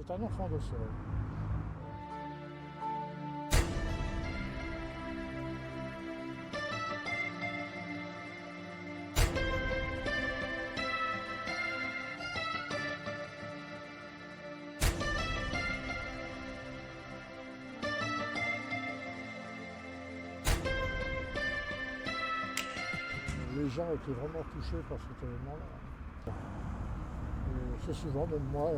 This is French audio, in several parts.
C'est un enfant de Cyril. Les gens étaient vraiment touchés par cet événement-là. Et c'est souvent, même moi,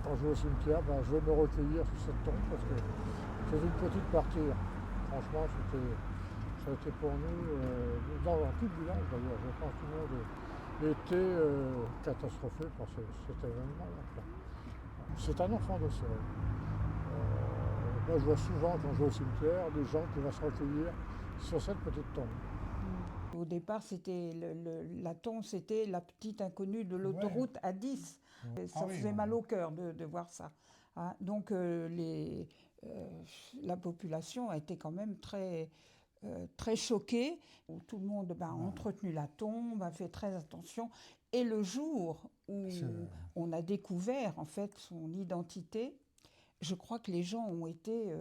quand je vais au cimetière, je vais me recueillir sur cette tombe parce que c'est une petite partie. Franchement, ça a été pour nous, dans tout le village d'ailleurs, je pense que tout le monde était catastrophé par cet événement-là, quoi. C'est un enfant de Cyril. Moi, je vois souvent, quand je vais au cimetière, des gens qui vont se recueillir sur cette petite tombe. Au départ, la tombe, c'était la petite inconnue de l'autoroute A10. Ça faisait mal au cœur de voir ça. Hein. Donc la population a été quand même très choquée. Tout le monde a entretenu la tombe, a fait très attention. Et le jour où on a découvert en fait son identité, je crois que les gens ont été,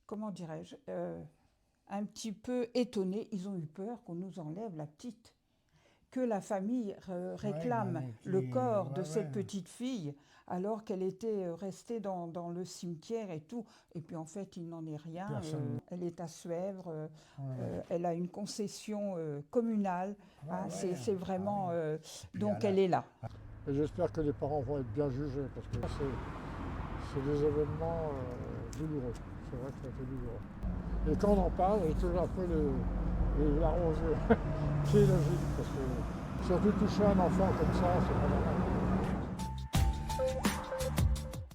comment dirais-je, un petit peu étonnés. Ils ont eu peur qu'on nous enlève la petite, que la famille réclame le corps de cette petite fille alors qu'elle était restée dans le cimetière et tout. Et puis en fait, il n'en est rien. Elle est à Suèvre, elle a une concession communale. C'est vraiment... donc elle est là. Et j'espère que les parents vont être bien jugés parce que c'est des événements douloureux. C'est vrai que ça a été douloureux. Et quand on en parle, j'ai toujours un peu les larmes aux yeux. C'est logique parce que surtout toucher un enfant comme ça, c'est pas normal.